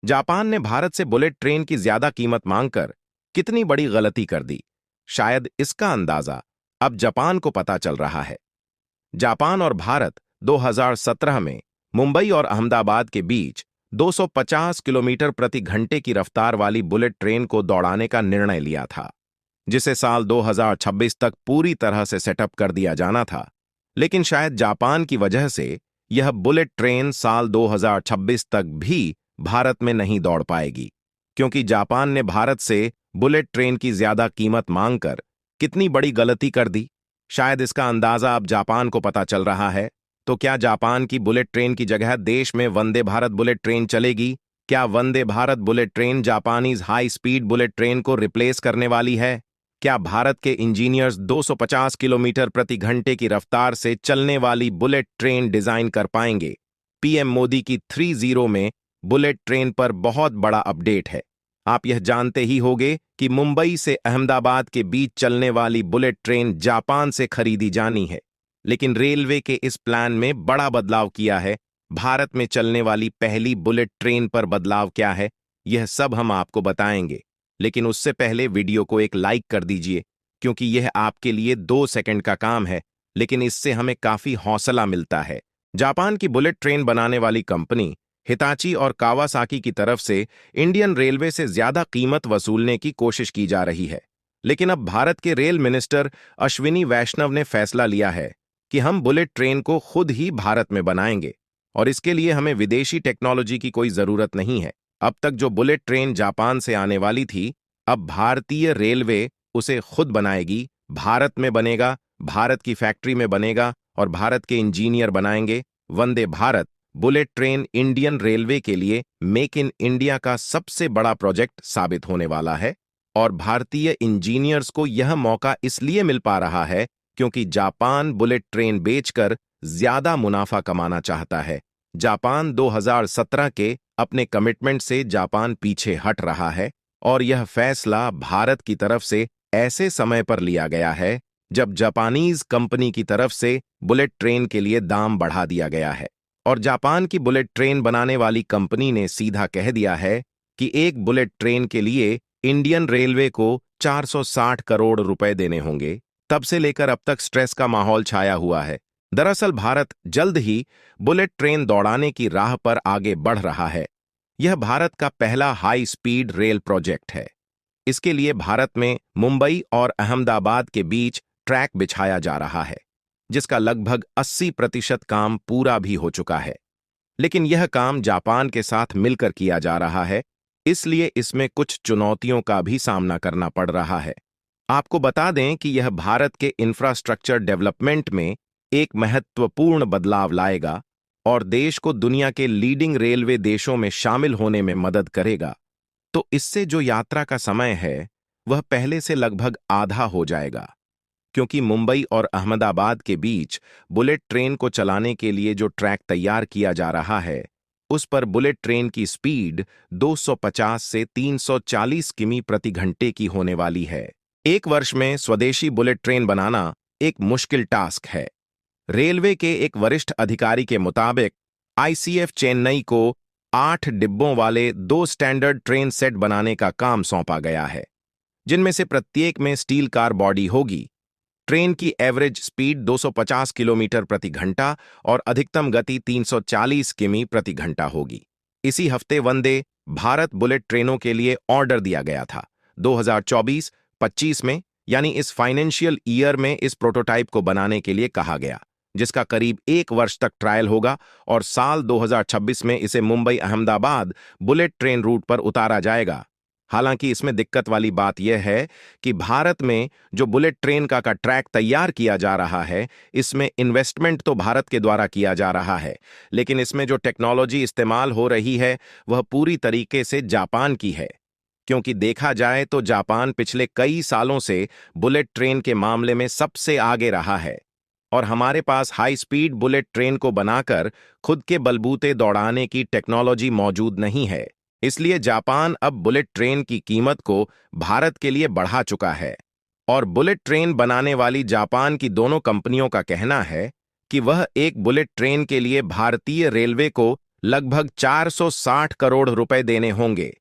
Japan ने भारत से bullet train की ज्यादा कीमत मांगकर कितनी बड़ी गलती कर दी, शायद इसका अंदाजा अब जापान को पता चल रहा है। जापान और भारत 2017 में मुंबई और अहमदाबाद के बीच 250 किलोमीटर प्रति घंटे की रफ्तार वाली बुलेट ट्रेन को दौड़ाने का निर्णय लिया था, जिसे साल 2026 तक पूरी तरह से सेटअप कर दिया जाना था। लेकिन शायद जापान की वजह से यह बुलेट ट्रेन साल 2026 तक भी भारत में नहीं दौड़ पाएगी, क्योंकि जापान ने भारत से बुलेट ट्रेन की ज्यादा कीमत मांगकर कितनी बड़ी गलती कर दी। शायद इसका अंदाजा अब जापान को पता चल रहा है। तो क्या जापान की बुलेट ट्रेन की जगह देश में वंदे भारत बुलेट ट्रेन चलेगी? क्या Vande Bharat bullet train Japanese high speed bullet train को रिप्लेस करने वाली है? क्या भारत के इंजीनियर्स 250 किलोमीटर प्रति घंटे की रफ्तार से चलने वाली बुलेट ट्रेन डिजाइन कर पाएंगे? पीएम मोदी की 30 में बुलेट ट्रेन पर बहुत बड़ा अपडेट है। आप यह जानते ही होंगे कि मुंबई से अहमदाबाद के बीच चलने वाली बुलेट ट्रेन जापान से खरीदी जानी है, लेकिन रेलवे के इस प्लान में बड़ा बदलाव किया है। भारत में चलने वाली पहली बुलेट ट्रेन पर बदलाव क्या है, यह सब हम आपको बताएंगे। लेकिन उससे पहले वीडियो को एक लाइक कर दीजिए, क्योंकि यह आपके लिए 2 सेकंड का काम है, लेकिन इससे हमें काफी हौसला मिलता है। जापान की बुलेट ट्रेन बनाने वाली कंपनी हिताची और कावासाकी की तरफ से इंडियन रेलवे से ज्यादा कीमत वसूलने की कोशिश की जा रही है। लेकिन अब भारत के रेल मिनिस्टर अश्विनी वैष्णव ने फैसला लिया है कि हम बुलेट ट्रेन को खुद ही भारत में बनाएंगे, और इसके लिए हमें विदेशी टेक्नोलॉजी की कोई जरूरत नहीं है। अब तक जो बुलेट ट्रेन जापान से आने वाली थी, अब भारतीय रेलवे उसे खुद बनाएगी, भारत में बनेगा, भारत की फैक्ट्री में बनेगा और भारत के इंजीनियर बनाएंगे। Vande Bharat bullet train Indian railway के लिए मेक इन इंडिया का सबसे बड़ा प्रोजेक्ट साबित होने वाला है, और भारतीय इंजीनियर्स को यह मौका इसलिए मिल पा रहा है क्योंकि जापान बुलेट ट्रेन बेचकर ज्यादा मुनाफा कमाना चाहता है। जापान 2017 के अपने कमिटमेंट से जापान पीछे हट रहा है, और यह फैसला भारत की तरफ से ऐसे समय पर लिया गया है जब जापानीज कंपनी की तरफ से बुलेट ट्रेन के लिए दाम बढ़ा दिया गया है। और जापान की बुलेट ट्रेन बनाने वाली कंपनी ने सीधा कह दिया है कि एक बुलेट ट्रेन के लिए इंडियन रेलवे को 460 करोड़ रुपए देने होंगे। तब से लेकर अब तक स्ट्रेस का माहौल छाया हुआ है। दरअसल भारत जल्द ही बुलेट ट्रेन दौड़ाने की राह पर आगे बढ़ रहा है। यह भारत का पहला हाई स्पीड रेल प्रोजेक्ट है। इसके लिए भारत में मुंबई और अहमदाबाद के बीच ट्रैक बिछाया जा रहा है, जिसका लगभग 80% काम पूरा भी हो चुका है। लेकिन यह काम जापान के साथ मिलकर किया जा रहा है, इसलिए इसमें कुछ चुनौतियों का भी सामना करना पड़ रहा है। आपको बता दें कि यह भारत के इंफ्रास्ट्रक्चर डेवलपमेंट में एक महत्वपूर्ण बदलाव लाएगा और देश को दुनिया के लीडिंग रेलवे देशों में शामिल होने में मदद करेगा। तो इससे जो यात्रा का समय है, वह पहले से लगभग आधा हो जाएगा, क्योंकि मुंबई और अहमदाबाद के बीच बुलेट ट्रेन को चलाने के लिए जो ट्रैक तैयार किया जा रहा है, उस पर बुलेट ट्रेन की स्पीड 250 से 340 किमी प्रति घंटे की होने वाली है। एक वर्ष में स्वदेशी बुलेट ट्रेन बनाना एक मुश्किल टास्क है। रेलवे के एक वरिष्ठ अधिकारी के मुताबिक आईसीएफ चेन्नई को 8 डिब्बों वाले 2 स्टैंडर्ड ट्रेन सेट बनाने का काम सौंपा गया है, जिनमें से प्रत्येक में स्टील कार बॉडी होगी। ट्रेन की एवरेज स्पीड 250 किलोमीटर प्रति घंटा और अधिकतम गति 340 किमी प्रति घंटा होगी। इसी हफ्ते वंदे भारत बुलेट ट्रेनों के लिए ऑर्डर दिया गया था। 2024-25 में, यानी इस फाइनेंशियल ईयर में, इस प्रोटोटाइप को बनाने के लिए कहा गया, जिसका करीब 1 वर्ष तक ट्रायल होगा, और साल 2026 में इसे Mumbai Ahmedabad bullet train route पर उतारा जाएगा। हालांकि इसमें दिक्कत वाली बात यह है कि भारत में जो बुलेट ट्रेन का ट्रैक तैयार किया जा रहा है, इसमें इन्वेस्टमेंट तो भारत के द्वारा किया जा रहा है, लेकिन इसमें जो टेक्नोलॉजी इस्तेमाल हो रही है वह पूरी तरीके से जापान की है। क्योंकि देखा जाए तो जापान पिछले कई सालों से बुलेट ट्रेन के मामले में सबसे आगे रहा है, और हमारे पास हाई स्पीड बुलेट ट्रेन को बनाकर खुद के बलबूते दौड़ाने की टेक्नोलॉजी मौजूद नहीं है। इसलिए जापान अब बुलेट ट्रेन की कीमत को भारत के लिए बढ़ा चुका है, और बुलेट ट्रेन बनाने वाली जापान की दोनों कंपनियों का कहना है कि वह एक बुलेट ट्रेन के लिए भारतीय रेलवे को लगभग 460 करोड़ रुपए देने होंगे।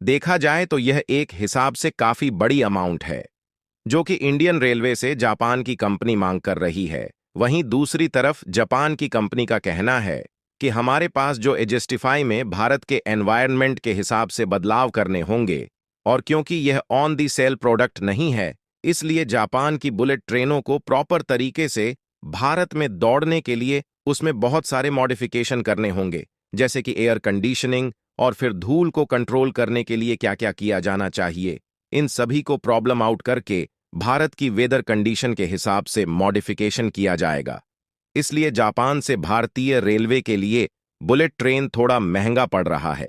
देखा जाए तो यह एक हिसाब से काफी बड़ी अमाउंट है, जो कि इंडियन रेलवे से जापान की कंपनी मांग कर रही है। वहीं दूसरी तरफ जापान की कंपनी का कहना है कि हमारे पास जो एजेस्टिफाई में भारत के एनवायरनमेंट के हिसाब से बदलाव करने होंगे, और क्योंकि यह ऑन दी सेल प्रोडक्ट नहीं है, इसलिए जापान की बुलेट ट्रेनों को प्रॉपर तरीके से भारत में दौड़ने के लिए उसमें बहुत सारे मॉडिफिकेशन करने होंगे, जैसे कि एयर कंडीशनिंग और फिर धूल को कंट्रोल करने के लिए क्या क्या किया जाना चाहिए। इन सभी को प्रॉब्लम आउट करके भारत की वेदर कंडीशन के हिसाब से मॉडिफिकेशन किया जाएगा। इसलिए जापान से भारतीय रेलवे के लिए बुलेट ट्रेन थोड़ा महंगा पड़ रहा है।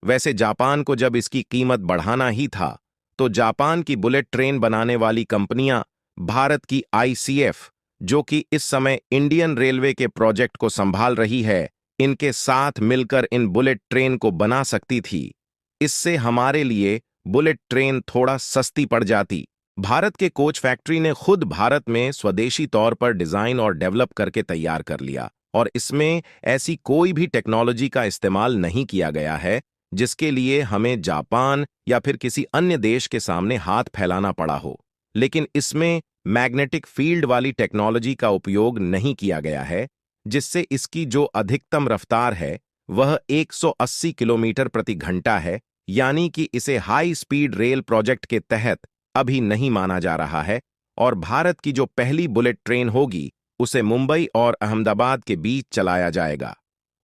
वैसे जापान को जब इसकी कीमत बढ़ाना ही था, तो जापान की बुलेट ट्रेन बनाने वाली कंपनियां भारत की आईसीएफ, जो कि इस समय इंडियन रेलवे के प्रोजेक्ट को संभाल रही है, इनके साथ मिलकर इन बुलेट ट्रेन को बना सकती थी। इससे हमारे लिए बुलेट ट्रेन थोड़ा सस्ती पड़ जाती। भारत के कोच फैक्ट्री ने खुद भारत में स्वदेशी तौर पर डिजाइन और डेवलप करके तैयार कर लिया, और इसमें ऐसी कोई भी टेक्नोलॉजी का इस्तेमाल नहीं किया गया है जिसके लिए हमें जापान या फिर किसी अन्य देश के सामने हाथ फैलाना पड़ा हो। लेकिन इसमें मैग्नेटिक फील्ड वाली टेक्नोलॉजी का उपयोग नहीं किया गया है, जिससे इसकी जो अधिकतम रफ्तार है वह 180 किलोमीटर प्रति घंटा है, यानी कि इसे हाई स्पीड रेल प्रोजेक्ट के तहत अभी नहीं माना जा रहा है। और भारत की जो पहली बुलेट ट्रेन होगी उसे मुंबई और अहमदाबाद के बीच चलाया जाएगा,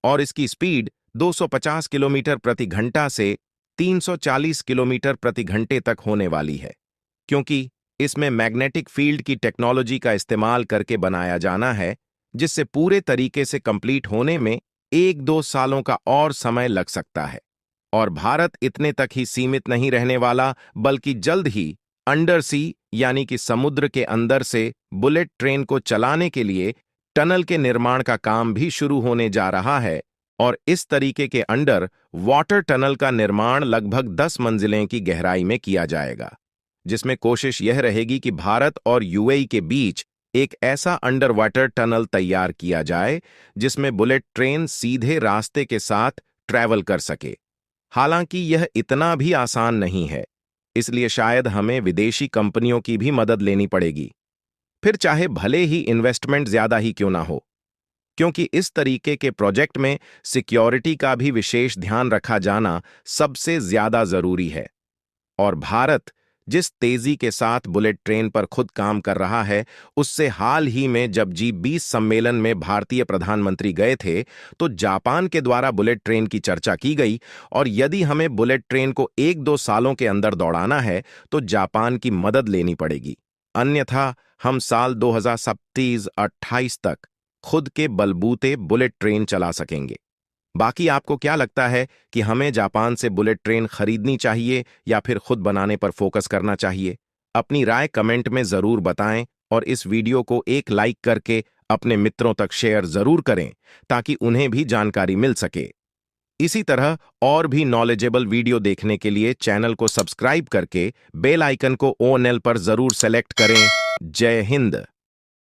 और इसकी स्पीड 250 किलोमीटर प्रति घंटा से 340 किलोमीटर प्रति घंटे तक होने वाली है, क्योंकि इसमें मैग्नेटिक फील्ड की टेक्नोलॉजी का इस्तेमाल करके बनाया जाना है, जिससे पूरे तरीके से कंप्लीट होने में 1-2 सालों का और समय लग सकता है। और भारत इतने तक ही सीमित नहीं रहने वाला, बल्कि जल्द ही अंडर सी यानी कि समुद्र के अंदर से बुलेट ट्रेन को चलाने के लिए टनल के निर्माण का काम भी शुरू होने जा रहा है। और इस तरीके के अंडर वाटर टनल का निर्माण लगभग 10 मंजिलें की गहराई में किया जाएगा, जिसमें कोशिश यह रहेगी कि भारत और यूएई के बीच एक ऐसा अंडर वाटर टनल तैयार किया जाए जिसमें बुलेट ट्रेन सीधे रास्ते के साथ ट्रैवल कर सके। हालांकि यह इतना भी आसान नहीं है, इसलिए शायद हमें विदेशी कंपनियों की भी मदद लेनी पड़ेगी, फिर चाहे भले ही इन्वेस्टमेंट ज्यादा ही क्यों ना हो, क्योंकि इस तरीके के प्रोजेक्ट में सिक्योरिटी का भी विशेष ध्यान रखा जाना सबसे ज्यादा जरूरी है। और भारत जिस तेजी के साथ बुलेट ट्रेन पर खुद काम कर रहा है, उससे हाल ही में जब G20 सम्मेलन में भारतीय प्रधानमंत्री गए थे, तो जापान के द्वारा बुलेट ट्रेन की चर्चा की गई, और यदि हमें बुलेट ट्रेन को 1-2 सालों के अंदर दौड़ाना है तो जापान की मदद लेनी पड़ेगी। अन्यथा हम साल 2027-28 तक खुद के बलबूते बुलेट ट्रेन चला सकेंगे। बाकी आपको क्या लगता है कि हमें जापान से बुलेट ट्रेन खरीदनी चाहिए या फिर खुद बनाने पर फोकस करना चाहिए? अपनी राय कमेंट में जरूर बताएं, और इस वीडियो को एक लाइक करके अपने मित्रों तक शेयर जरूर करें, ताकि उन्हें भी जानकारी मिल सके। इसी तरह और भी नॉलेजेबल वीडियो देखने के लिए चैनल को सब्सक्राइब करके बेल आइकन को ऑल पर जरूर सेलेक्ट करें। जय हिंद।